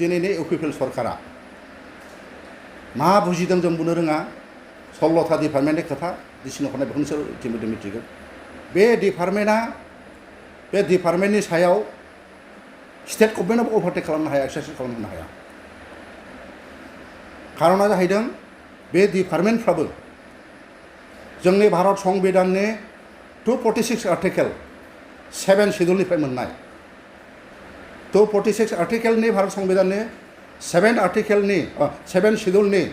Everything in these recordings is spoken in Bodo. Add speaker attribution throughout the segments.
Speaker 1: दिनैनि इउपिपिएल सरकारा मा बुजिदों जों बुंनो रोङा 16टा डिपार्टमेन्टनि खोथा डिसिनो हरनाय बेखौ नोंसोर इतिमध्य मिथिगौ बे डिपार्टमेन्टनि सायाव स्टेट गभर्नमेन्टआबो अभारटेक खालामनो हाया एक्सारसाइज खालामनो हाया खारना जाहैदों बे डिपार्टमेन्टफ्राबो जोंनि भारत संबिधाननि 246 आर्टिकेल 7 शेड्यूलनिफ्राय मोननाय 246 आर्टिकेलनि भारत संबिधाननि 7 शेड्यूलनि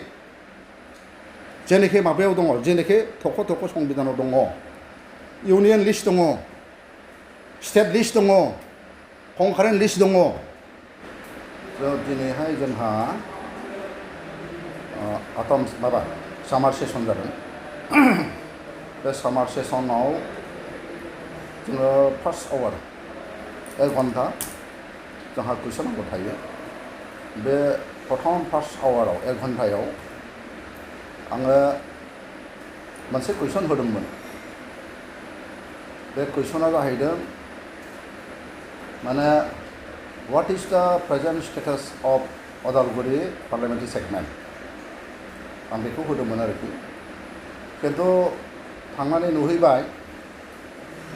Speaker 1: जेनेखि माबायाव दङ जेनेखि थख' संबिधानाव दङ इउनियन लिस्ट दङ स्टेट लिस्ट दङ कंकारेन्ट लिस्ट दङ दिनैहाय जोंहा सामार सेसन जादों बे सामार सेसनाव जोङो फार्स्ट आवार 1 घन्टा जोंहा कुइसन नांगौ थायो बे प्रथम फार्स्ट आवाराव 1 घन्टायाव आङो मोनसे कुइसन होदोंमोन बे कुइसना जाहैदों माने what is the present status of Udalguri parliamentary segment आं बेखौ होदोंमोन आरोखि किन्तु थांनानै नुहैबाय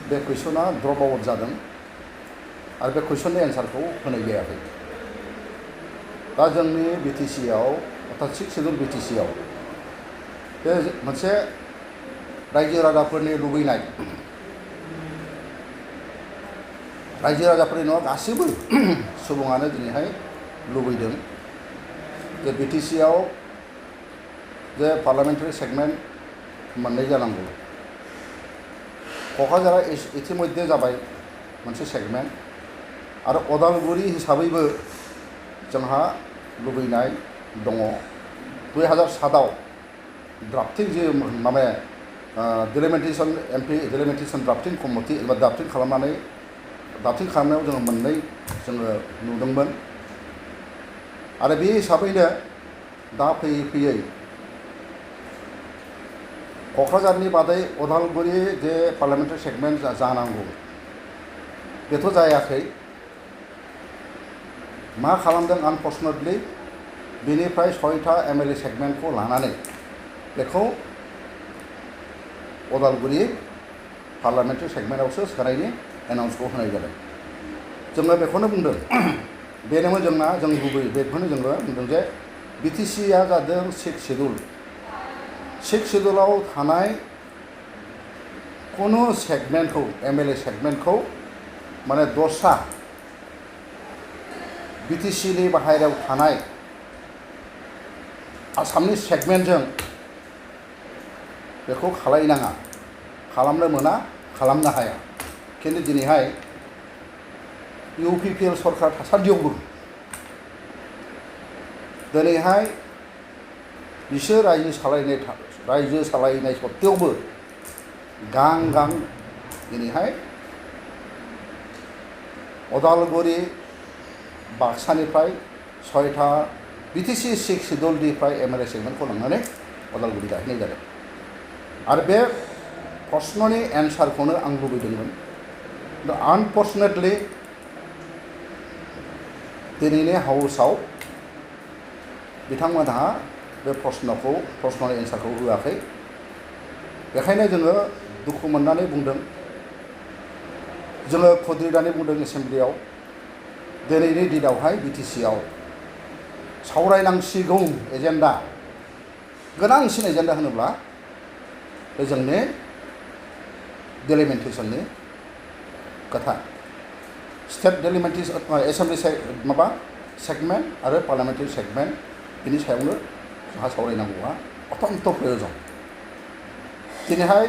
Speaker 1: बे कुइसना ड्रप आउट जादों आरो बे कुइसननि एन्सारखौ होनाय जायाखै दा जोंनि बिटिसि आव अर्थात 6 शेड्यूल बिटिसि आव बे मोनसे रायजो राजाफोरनि लुबैनाय रायजो राजाफोरनि नङा गासैबो सुबुङानो दिनैहाय लुबैदों जे बिटिसि आव जे पार्लियामेंटारि सेगमेंट मोननै जानांगौ क'क्राझारा इतिमध्ये जाबाय मोनसे सेगमेंट आरो अदालगुरि हिसाबैबो जोंहा लुबैनाय दङ 2007 आव ड्राफ्टिं जे माबा delimitation MP delimitation drafting committee एबा ड्राफ्टिं खालामनायाव जोङो मोननै जोङो नुदोंमोन आरो बे हिसाबैनो दा फैयै क'क्राझारनि बादै अदालगुरि जे पार्लियामेंटारि सेगमेंट जानांगौ बेथ' जायाखै मा खालामदों आनफर्चुनेटलि बेनिफ्राय 6टा एमएलए सेगमेंटखौ लानानै बेखौ अदालगुरि पार्लियामेंटारि सेगमेंटआवसो सोनायनि एनाउन्सखौ होनाय जादों जोङो बेखौनो बुंदों बेनोमोन जोंना जों गुबै बेखौनो जोङो बुंदों जे बिटिसिआ जादों 6 शेड्यूल 6 शेड्यूलाव थानाय कुनु सेगमेंटखौ एमएलए सेगमेंटखौ माने दस्रा बिटिसिनि बाहेरायाव थानाय आसामनि सेगमेंटजों बेखौ खालायनाङा खालामनो मोना खालामनो हाया किन्तु दिनैहाय इउपिपिएल सरकार थासान्दियावबो दिनैहाय बिसोर रायजो सालायनाय सत्तेयावबो गां दिनैहाय अदालगुरि बाक्सानिफ्राय 6टा बिटिसि 6 शेड्यूलनिफ्राय एमएलए सेगमेंटखौ लांनानै अदालगुरि गायहैनाय जादों आरो बे प्रश्ननि एन्सारखौनो आं लुबैदोंमोन दा आनफर्चुनेटलि दिनैनि हाउसआव बिथांमोनहा बे प्रश्ननि एन्सारखौ होआखै बेखायनो जोङो दुखु मोननानै बुंदों जोङो खुद्रिनानै बुंदों एसेम्ब्लियाव दिनैनि दिनावहाय बिटिसिआव सावरायनांसिगौ एजेन्डा गोनांसिन एजेन्डा होनोब्ला बे जोंनि डिलिमिटेशननि खोथा स्टेट डिलिमिटेशन एसेम्ब्लि सेगमेंट आरो पार्लियामेंटारि सेगमेंट बिनि सायावनो जोंहा सावरायनांगौआ अत्यन्त प्रयोजन दिनैहाय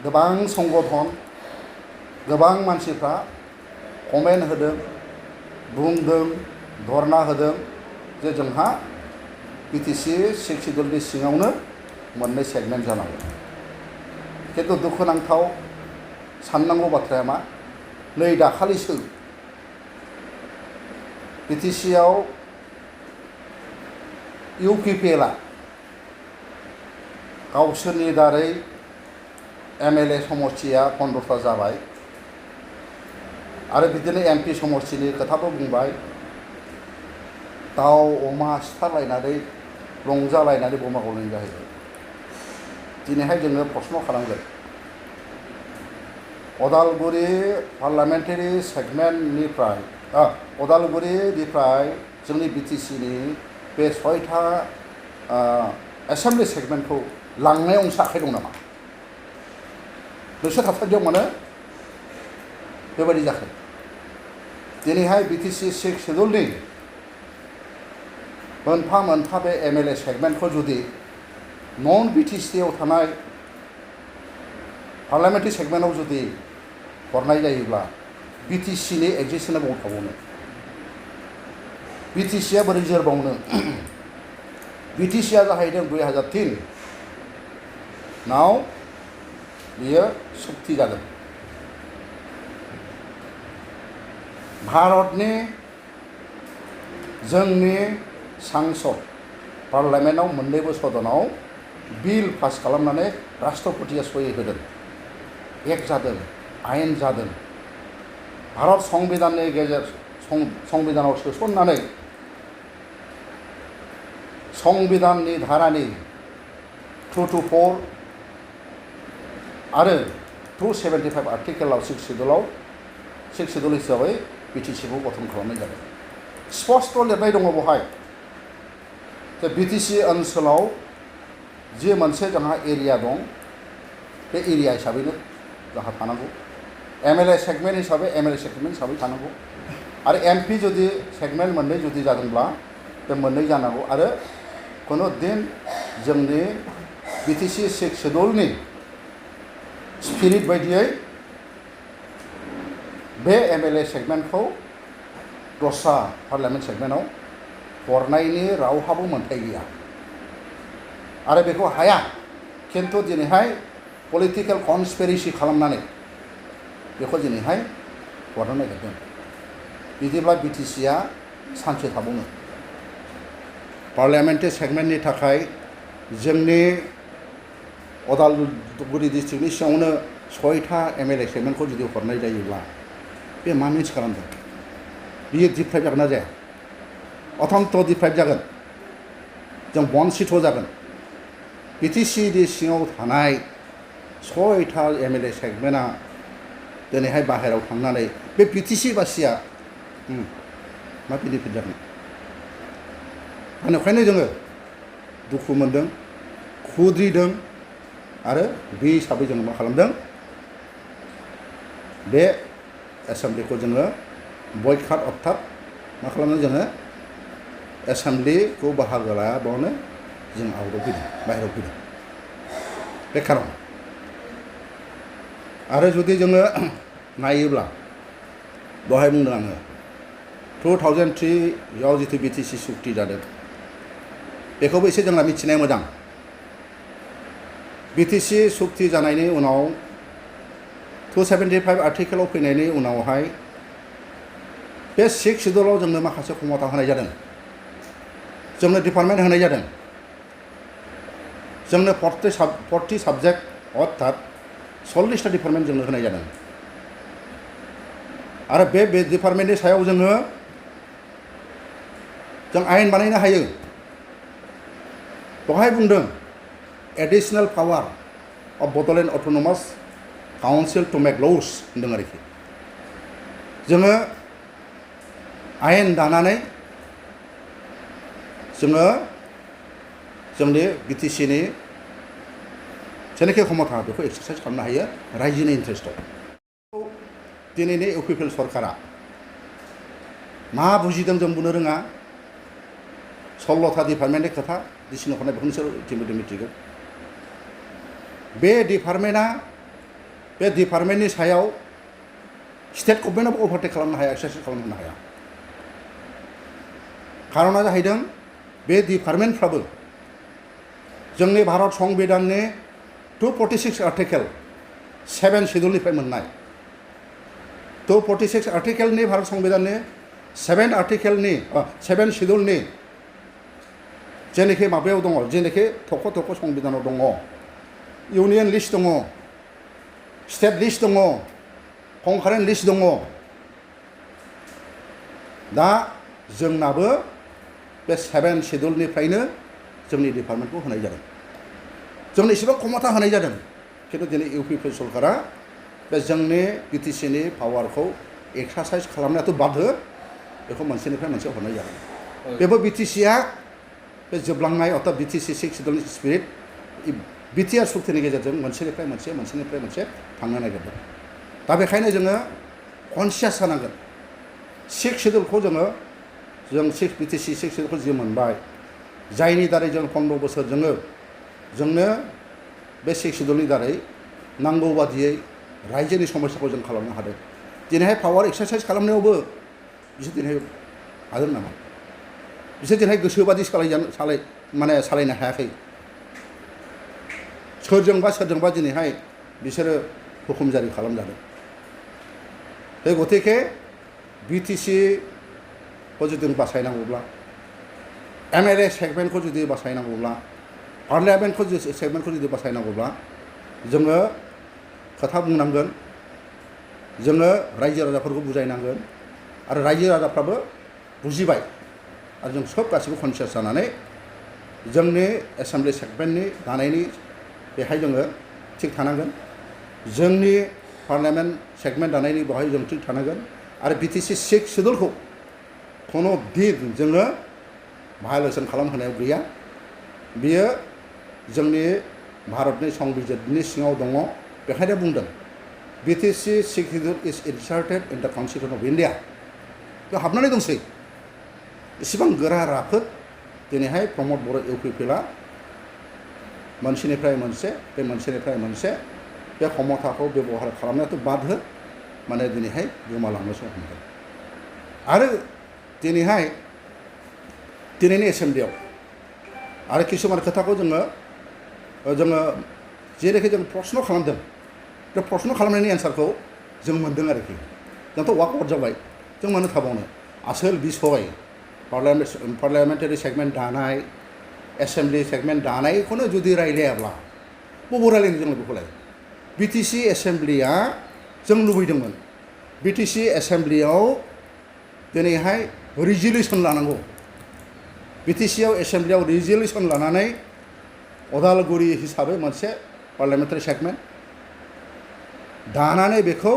Speaker 1: गोबां संगठन गोबां मानसिफ्रा कमेन्ट होदों बुंदों धरना होदों जे जोंहा बिटिसि 6 शेड्यूलनि सिङावनो मोननै सेगमेंट जानांगौ किन्तु दुखुनांथाव साननांगौ बाथ्राया मा नै दाखालिसो बिटिसिआव इउपिपिएलआ गावसोरनि दारै एमएलए समष्टिया 15टा जाबाय आरो बिदिनो एमपि समष्टिनि खोथाबो बुंबाय दाउ अमा सिथारलायनानै रंजालायनानै बमा गावनाय जाहैबाय दिनैहाय जोङो प्रश्न खालामगोन अदालगुरि पार्लामेन्टारि सेगमेन्टनिफ्राय अदालगुरिनिफ्राय जोंनि बिटिसिनि बे 6था एसेम्बलि सेगमेन्टखौ लांनायाव नोंसा आखाइ दं नामा नोंसोर थासारियाव मानो बेबायदि जाखो दिनैहाय बिटिसि 6 शेड्युलनि मोनफा मोनफा बे एमएलए सेगमेन्टखौ जुदि नन बिटिसिआव थानाय पार्लामेन्टारि सेगमेन्टआव जुदि हरनाय जायोब्ला बिटिसिनि एक्जिस्टेन्सआ बबाव थाबावनो बिटिसिआ बोरै जोरबावनो बिटिसिआ जाहैदों 2003 नाव बियो सुक्ति जादों भारतनि जोंनि सांसद पार्लामेन्टआव मोननैबो सदनाव बिल पास खालामनानै राष्ट्रपतिया सहि होदों एक जादों आयेन जादों भारत संबिधाननि गेजेर संबिधानाव सोसननानै संबिधाननि धारानि 224 आरो 275 आर्टिकेलाव 6 शेड्युल हिसाबै बिटिसिखौ गठन खालामनाय जादों स्पष्ट लिरनाय दङ बेवहाय जे बिटिसि ओनसोलाव जे मोनसे जोंहा एरिया दं बे एरिया हिसाबैनो जोंहा थानांगौ एमएलए सेगमेन्ट हिसाबै एमएलए सेगमेन्ट हिसाबै थानांगौ आरो एमपि जुदि सेगमेन्ट मोननै जुदि जादोंब्ला बे मोननै जानांगौ आरो खुनु दिन जोंनि बिटिसि 6 शेड्युलनि स्पिरिट बायदियै बे एमएलए सेगमेन्टखौ दस्रा पार्लामेन्ट सेगमेन्टआव हरनायनि रावहाबो मोन्थाय गैया आरो बेखौ हाया खिन्थु दिनैहाय पलिटिकेल कनस्पिरेसि खालामनानै बेखौ दिनैहाय हरनो नागिरदों बिदिब्ला बिटिसिआ सानसे थाबावनो पार्लामेन्टारि सेगमेन्टनि थाखाय जोंनि अदालगुरि डिस्ट्रिक्टनि सिङावनो 6था एमएलए सेगमेन्टखौ जुदि हरनाय जायोब्ला बे मा मिन्स खालामदों बियो डिप्राइभ जागोन ना जाया अथन्त डिप्राइभ जागोन जों बन्सिथ जागोन बिटिसिनि सिङाव थानाय 6था एमएलए सेगमेन्टआ दिनैहाय बाहेरायाव थांनानै बे बिटिसि बासिया मा बेनिफिट जागोन बेनिखायनो जोङो दुखु मोनदों खुद्रिदों आरो बे हिसाबै जोङो मा खालामदों बे एसेम्बलिखौ जोङो बयकाट अर्थात मा खालामदों जोङो एसेम्बलिखौ बाहागो लायाबानो जों आउटआव फैदों बाहेरायाव फैदों बे खारन आरो जुदि जोङो नायोब्ला दहाय बुंदों आङो 2003 आव जितु बिटिसि सुक्ति जादों बेखौबो एसे जोंना मिथिनाया मोजां बिटिसि सुक्ति जानायनि उनाव 275 आर्टिकेलाव फैनायनि उनावहाय बे 6 शेड्युलाव जोंनो माखासे क्षमता होनाय जादों जोंनो डिपार्टमेन्ट होनाय जादों जोंनो 40 साबजेक्ट अर्थात 40टा डिपार्टमेन्ट जोंनो होनाय जादों आरो बे डिपार्टमेन्टनि सायाव जों आयेन बानायनो हायो दहाय बुंदों additional power of Bodoland autonomous council to make laws होनदों आरोखि जोङो आयेन दानानै जोङो जोंनि बिटिसिनि जेनाखि क्षमता बेखौ एक्सारसाइज खालामनो हायो रायजोनि इन्टारेस्टआव दिनैनि इउपिपिएल सरकारा मा बुजिदों जों बुंनो रोङा 16था डिपार्टमेन्टनि खोथा डिसिनो हरनाय बेखौ नोंसोर इतिमध्य मिथिगौ बे डिपार्टमेन्टनि सायाव स्टेट गभर्नमेन्टआबो अभारटेक खालामनो हाया एक्सारसाइज खालामनो हाया खारना जाहैदों बे डिपार्टमेन्टफ्राबो जोंनि भारत संबिधाननि 246 आर्टिकेल 7 शेड्युलनिफ्राय मोननाय 246 आर्टिकेलनि भारत संबिधाननि 7 शेड्युलनि जेनाखि माबायाव दङ जेनाखि थख' संबिधानाव दङ इउनियन लिस्ट दङ स्टेट लिस्ट दङ कंकारेन्ट लिस्ट दङ दा जोंनाबो बे 7 शेड्यूलनिफ्रायनो जोंनि डिपार्टमेन्टखौ होनाय जादों जोंनो एसेबां क्षमता होनाय जादों खिन्थु दिनै इउपि सरकारा बे जोंनि बिटिसिनि पावारखौ एक्सारसाइज खालामनायाथ' बाध्य बेखौ मोनसेनिफ्राय मोनसे हरनाय जादों बेबो बिटिसिया बे जोबलांनाय अर्थात बिटिसि 6 शेड्यूलनि स्पिरिट बिटिआर सुक्तिनि गेजेरजों मोनसेनिफ्राय मोनसे थांनो नागिरदों दा बेखायनो जोङो कनसियास जानांगोन 6 शेड्यूलखौ जों बिटिसि 6 शेड्यूलखौ जि मोनबाय जायनि दारै जों 15 बोसोर जोंनो बे 6 शेड्यूलनि दारै नांगौ बादियै रायजोनि समस्याखौ जों खालामनो हादों दिनैहाय पावार एक्सारसाइज खालामनायावबो बिसोर दिनैहाय हादों नामा बिसोर दिनैहाय गोसोबादि सालायनो हायाखै सोरजोंबा दिनैहाय बिसोरो हुकुम जारि खालामजादों बे गतिके बिटिसिखौ जुदि बासायनांगौब्ला MLA सेगमेन्टखौ जुदि बासायनांगौब्ला पार्लियामेन्ट सेगमेन्टखौ जुदि बासायनांगौब्ला जोङो खोथा बुंनांगोन जोङो रायजो राजाफोरखौ बुजायनांगोन आरो रायजो राजाफ्राबो बुजिबाय आरो जों सब गासिबो कनसियास जानानै जोंनि एसेम्बलि सेगमेन्टनि दानायनि बेहाय जोङो थिग थानांगोन जोंनि पार्लियामेन्ट सेगमेन्ट दानायनि बेवहाय जों थिग थानांगोन आरो बिटिसि 6 शेड्यूलखौ खुनु दिन जोङो भायलेसन खालामहोनायाव गैया बियो जोंनि भारतनि संबिजिरनि सिङाव दङ बेखायनो बुंदों BTC 6 schedule is इनसार्टेड in the constitution of India बेयाव हाबनानै दंसै इसिबां गोरा राफोद दिनैहाय प्रमद बर' इउपिपिएलआ मोनसेनिफ्राय मोनसे बे क्षमताखौ बेबहार खालामनायाथ' बाध्य माने दिनैहाय गोमालांनोसो हमदों आरो दिनैनि एसेम्बलियाव आरो किसुमान खोथाखौ जोङो जेरैखि जों प्रश्न खालामदों बे प्रश्न खालामनायनि एन्सारखौ जों मोन्दों आरोखि जोंथ' वाकआउट जाबाय जों मानो थाबावनो आसोल बिसय पार्लियामेन्टारि सेगमेन्ट दानाय एसेम्बलि सेगमेन्ट दानायखौनो जुदि रायलायाब्ला बबाव रायलायनो जों बेखौलाय बिटिसि एसेम्बलिया जों लुबैदोंमोन बिटिसि एसेम्बलियाव दिनैहाय रिजलिउसन लानांगौ बिटिसिआव एसेम्बलियाव रिजलिउसन लानानै अदालगुरि हिसाबै मोनसे पार्लियामेन्टारि सेगमेन्ट दानानै बेखौ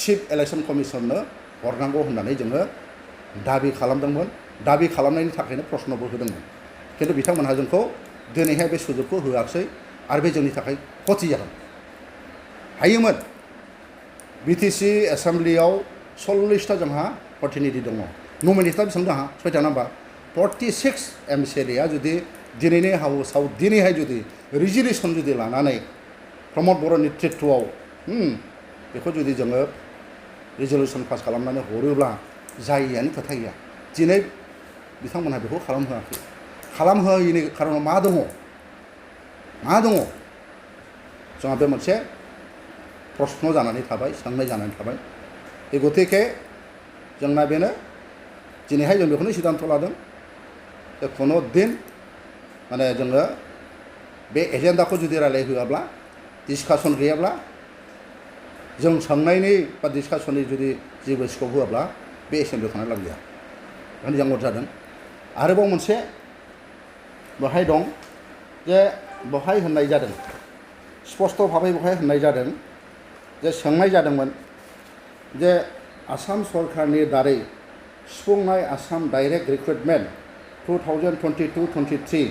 Speaker 1: चिफ इलेक्शन कमिसननो हरनांगौ होननानै जोङो दाबि खालामदोंमोन दाबि खालामनायनि थाखायनो प्रश्नबो होदोंमोन खिन्थु बिथांमोनहा जोंखौ दिनैहाय बे सुजुगखौ होआखै आरो बे जोंनि थाखाय खथि जागोन हायोमोन बिटिसि एसेम्बलियाव 40टा जोंहा प्रतिनिधि दङ नमिनेटआ बेसेबां दङ 6टा नाम्बार 46 MCLA जुदि दिनैनि हाउसआव दिनैहाय जुदि रिजलिउसन जुदि लानानै प्रमद बर' नेतृत्वआव बेखौ जुदि जोङो रिजलिउसन पास खालामनानै हरोब्ला जायियानो खोथा गैया दिनै बिथांमोनहा बेखौ खालामहोआखै खालामहोयैनि खारनाव मा दङ जोंहा बे मोनसे प्रश्न जानानै थाबाय सोंनाय जानानै थाबाय बे गतिके जोंना बेनो दिनैहाय जों बेखौनो सिद्धान्त लादों जे खुनु दिन माने जोङो बे एजेन्डाखौ जुदि रायलायहोआब्ला डिसकासन गैयाब्ला जों सोंनायनि बा डिसकासननि जुदि जेबो स्कप होआब्ला बे एसेम्बलियाव थांनो लाब गैया बेखायनो जों जादों आरोबाव मोनसे बेहाय दं जे बेहाय होननाय जादों स्पष्ट भाबै बेहाय होननाय जादों जे सोंनाय जादोंमोन जे आसाम सरकारनि दारै सुफुंनाय Assam direct recruitment 2022-23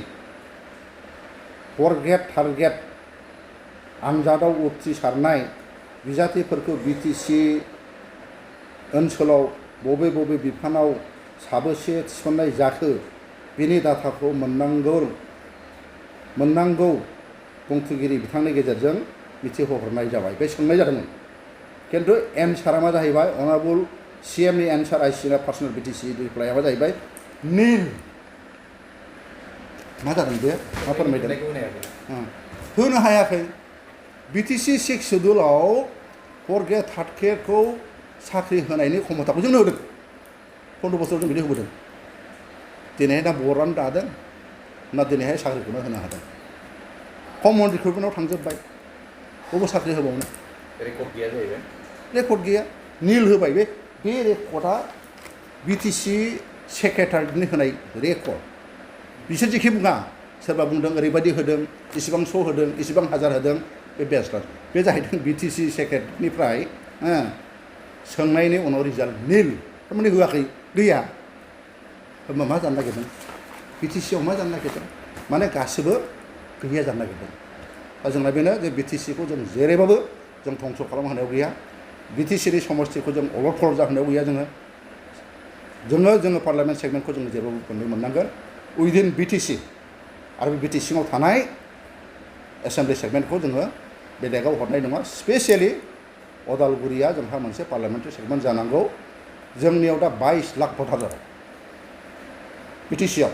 Speaker 1: 4th grade 3rd grade आनजादाव उथ्रिसारनाय बिजाथिफोरखौ बिटिसि ओनसोलाव बबे बिफानाव साबेसे थिसननाय जाखो बिनि डाटाखौ मोननांगौ बुंथिगिरि बिथांनि गेजेरजों मिथिहोहरनाय जाबाय बे सोंनाय जादोंमोन किन्तु एन्सारा मा जाहैबाय अनारेबल CMनि एन्सार आइसिना पार्सनेल बिटिसि रिप्लाइआ मा जाहैबाय निल मा जादों बे मा फोरमायदों होनो हायाखै बिटिसि 6 शेड्यूलाव 4th ग्रेड 3rd ग्रेडखौ साख्रि होनायनि क्षमताखौ जोंनो होदों 15 बोसोराव जों बिदि होबोदों दिनैहाय दा बर्डआनो दादों ना दिनैहाय साख्रिखौनो होनो हादों कमन रिक्रुटमेन्टआव थांजोब्बाय बबे साख्रि होबावनो रेकर्ड गैया निल होबाय बे रेकर्डआ बिटिसि सेक्रेटारिनि होनाय रेकर्ड बिसोर जेखि बुङा सोरबा बुंदों ओरैबायदि होदों इसिबां श' होदों इसिबां हाजार होदों बे बेस्लास बे जाहैदों बिटिसि सेक्रेटारिनिफ्राय सोंनायनि उनाव रिजाल्ट निल थारमाने होआखै गैया होमबा मा जानो नागिरदों बिटिसिआव मा जानो नागिरदों माने गासिबो गैया जानो नागिरदों दा जोंना बेनो जे बिटिसिखौ जों जेरैबाबो जों धंस खालामहोनायाव गैया बिटिसिनि समस्थिखौ जों अलट फलट जाहोनायाव गैया जोङो पार्लियामेन्ट सेगमेन्टखौ जों जेरावबो मोननांगोन उइदिन बिटिसि आरो बे बिटिसिआव थानाय एसेम्बलि सेगमेन्टखौ जोङो बेलेगाव हरनाय नङा स्पेसियेलि अदालगुरिया जोंहा मोनसे पार्लियामेन्टारि सेगमेन्ट जानांगौ जोंनियाव दा 22 लाख भटार जाबाय बिटिसिआव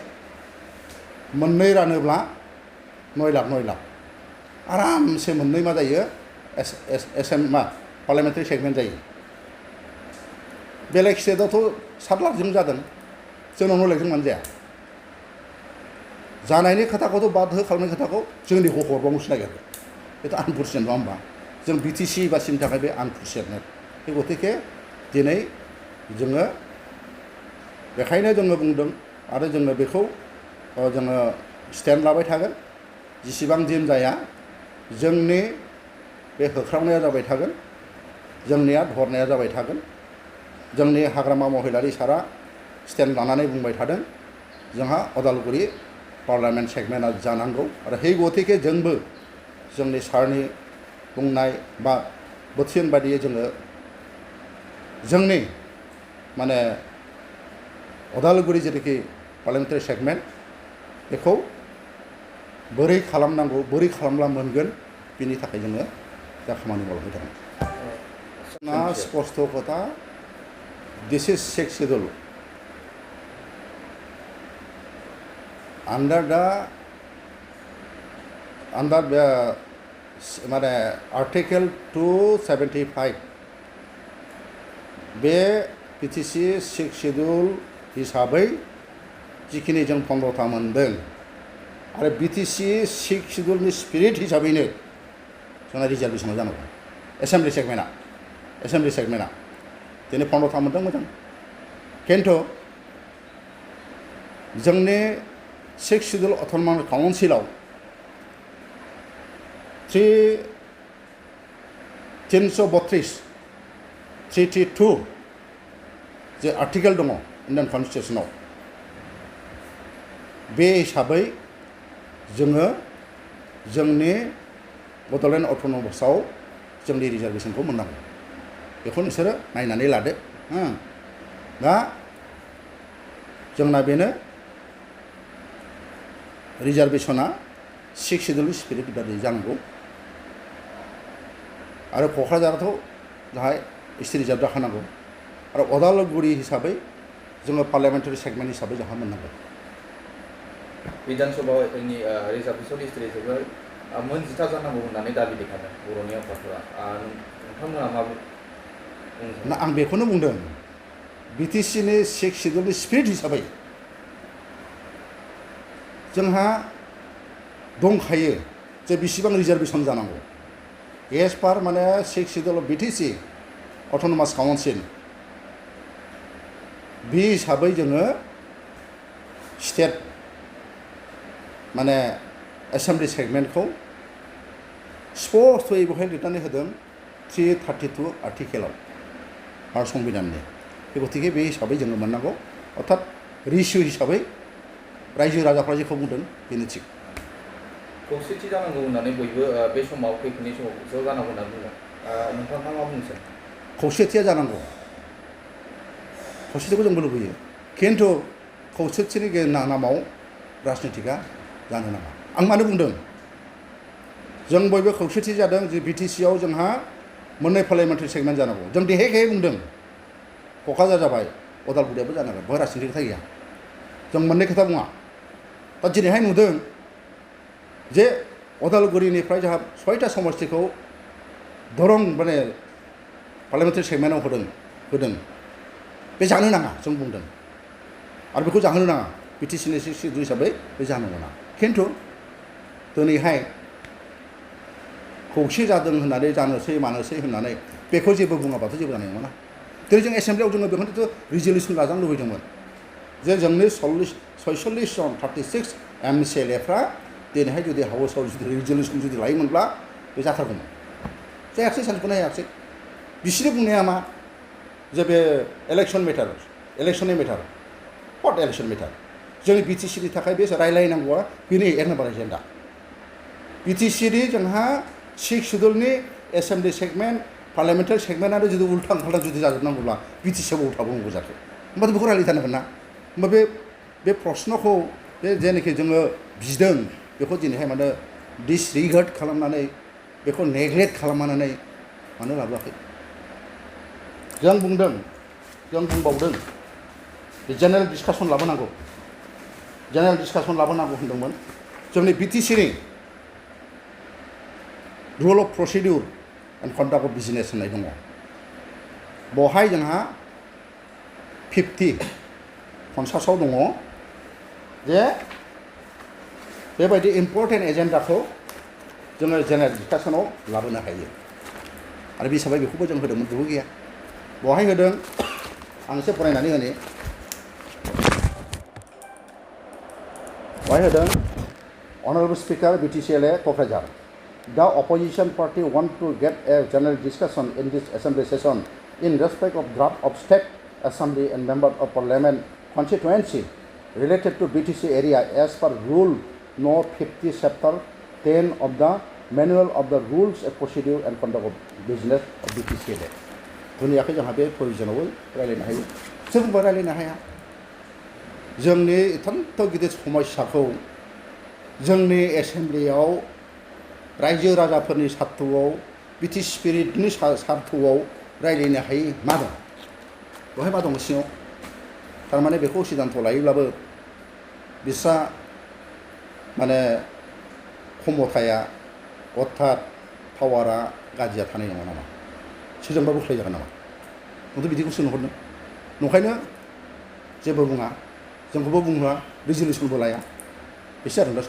Speaker 1: मोननै रानोब्ला 9 लाख आरामसे मोननै मा जायो पार्लियामेन्टारि सेगमेन्ट जायो बेलेग स्टेटआवथ' 7 लाखजों जादों जोंनाव 9 लाखजों मानो जाया जानायनि खोथाखौथ' बाद हो खालामनायनि खोथाखौ जोंनिखौ हरबावनोसो नागिरो बेथ' आनफरचुनेट नङा होमबा जों बिटिसि बासिनि थाखाय बे आनफरचुनेट बे गतिके दिनै जोङो बेखायनो जोङो बुंदों आरो जोङो बेखौ जोङो स्टेन्ड लाबाय थागोन जेसेबां दिन जाया जोंनि बे होख्रावनाया जाबाय थागोन जोंनिया धरनाया जाबाय थागोन जोंनि हाग्रामा महिलारि सारा स्टेन्ड लानानै बुंबाय थादों जोंहा अदालगुरि पार्लियामेन्ट सेगमेन्टआ जानांगौ आरो हे गतिके जोंबो जोंनि सारनि बुंनाय बा बोथिन बायदियै जोङो जोंनि माने अदालगुरि जेरैखि पार्लियामेन्टारि सेगमेन्ट बेखौ बोरै खालामनांगौ बोरै खालामब्ला मोनगोन बिनि थाखाय जोङो दा खामानि मावलांबाय थागोन ना स्पष्ट खोथा दिस इज 6th schedule under the माने आर्टिकेल 275 बे बिटिसि 6th schedule हिसाबै जिखिनि जों 15था मोनदों आरो बिटिसि 6th schedule स्पिरिट हिसाबैनो जोंना रिजार्भेसनाव जानांगौ एसेम्बलि सेगमेन्टआ दिनै 15था मोनदों मोजां खिन्थु जोंनि 6th schedule अट'नमास काउन्सिलाव 332 जे आर्टिकेल दङ इन्डियान कनस्टिटिउसनाव बे हिसाबै जोङो जोंनि बड'लेण्ड अट'नमासाव जोंनि रिजार्भेसनखौ मोननांगौ बेखौ नोंसोरो नायनानै लादो दा जोंना बेनो रिजार्भेसना 6th schedule स्पिरिट बायदि जानांगौ आरो क'क्राझाराथ' जाहाय एसटि रिजार्भ जाखानांगौ आरो अदालगुरि हिसाबै जोङो पार्लियामेन्टारि सेगमेन्ट हिसाबै जोंहा मोननांगौ
Speaker 2: बिधानसभानि रिजार्भेसन हिस्ट्रि हिसाबै मोन 10था जानांगौ होननानै दाबि दैखांदों बर'नि आफादफोरा नोंथांमोना मा
Speaker 1: ना आं बेखौनो बुंदों बिटिसिनि 6th schedule स्पिरिट हिसाबै जोंहा दंखायो जे बेसेबां रिजार्भेसन जानांगौ एज पार माने 6th schedule BTC autonomous council बे हिसाबै जोङो स्टेट माने एसेम्बलि सेगमेन्टखौ स्पष्टयै बेवहाय लिरनानै होदों 332 आर्टिकेलाव भारत संबिधाननि बे गतिके बे हिसाबै जोङो मोननांगौ अर्थात रेसिय' हिसाबै रायजो राजाफ्रा जेखौ बुंदों बेनो थिग
Speaker 2: खौसेथि जानांगौ होननानै बयबो बे समाव फैफिननाय समाव ज' जानांगौ होननानै बुंदों नोंथाङा मा बुंसै
Speaker 1: खौसेथिया जानांगौ खौसेथिखौ जोंबो लुबैयो खिन्थु खौसेथिनि नामाव राजनितिका जानो नाङा आं मानो बुंदों जों बयबो खौसेथि जादों जे बिटिसिआव जोंहा मोननै पार्लियामेन्टारि सेगमेन्ट जानांगौ जों देहाय बुंदों क'क्राझार जाबाय अदालगुरियाबो जानांगोन बेवहाय राजनितिक खोथा गैया जों मोननै खोथा बुङा दा दिनैहाय नुदों जे अदालगुरिनिफ्राय जोंहा 6था समस्तिखौ दरं माने पार्लियामेन्टारि सेगमेन्टआव होदों बे जानो नाङा जों बुंदों आरो बेखौ जाहोनो नाङा बिटिसिनि 6th schedule हिसाबै बे जानो मोना खिन्थु दिनैहाय खौसे जादों होननानै जानोसै मानोसै होननानै बेखौ जेबो बुङाबाथ' जेबो जानाय नङा ना दिनै जों एसेम्बलियाव जोङो बेखौनोथ' रिजलिउसन लाजानो लुबैदोंमोन जे जोंनि 46 जन 36 MCLAफ्रा दिनैहाय जुदि हाउसआव जुदि रिजलिउसन जुदि लायोमोनब्ला बे जाथारगौमोन जायाखिसै सानसेखौनो हायाखिसै बिसोरनि बुंनाया मा जे बे इलेक्शन मेटार हट इलेक्शन मेटार जोंनि बिटिसिनि थाखाय बे रायलायनांगौआ बेनो 1 नाम्बार एजेन्डा बिटिसिनि जोंहा 6 शिड्युलनि एसेम्बलि सेगमेन्ट पार्लियामेन्टारि सेगमेन्टआनो जुदि उल्थां फाल्थां जुदि जाजोबनांगौब्ला बिटिसिआव बबाव थाबावनांगौ जाखो होमबा बेखौ रायलायथारनांगोन ना होमबा बे प्रश्नखौ बे जेनाखि जोङो बिदों बेखौ दिनैहाय मानो डिसरिगार्ड खालामनानै बेखौ नेग्लेक्ट खालामनानै मानो लाबोआखै जों बुंबावदों जेनेरेल डिसकासन लाबोनांगौ होनदोंमोन जोंनि बिटिसिनि rule of procedure and conduct of business होननाय दङ बेवहाय जोंहा 50 दङ जे बेबायदि इम्पर्टेन्ट एजेन्डाखौ जोङो जेनेरेल डिसकासनाव लाबोनो हायो आरो बे हिसाबै बेखौबो जों होदोंमोन बेबो गैया बेवहाय होदों आं एसे फरायनानै होनि बेवहाय होदों Honorable Speaker BTCLA Kokrajhar The opposition party want to get a general discussion in this assembly session in respect of draft of State Assembly and Member of Parliament constituency related to BTC area as per Rule No. 50 Chapter 10 of the Manual of the Rules and Procedure and Conduct of Business of BTCLA. दुनियाखौ जोंहा बे प्रभिजनावबो रायलायनो हायो जोंबो रायलायनो हाया जोंनि एथान्त गिदिर समस्याखौ जोंनि एसेम्बलियाव रायजो राजाफोरनि सार्थआव बिटि स्पिरिटनि सार्थआव रायलायनो हायै मा दं बेवहाय मा दं सिङाव थारमाने बेखौ सिद्धान्त लायोब्लाबो बिस्रा माने क्षमताया अर्थात पावारा गाज्रिया थानाय नङा नामा सोरजोंबा बुख्लाय जागोन नामा नोंथ' बिदिखौसो नुहुरदों नंखायनो जेबो बुङा जोंखौबो बुंहोआ रिजलिउसनबो लाया बेसो आरो दा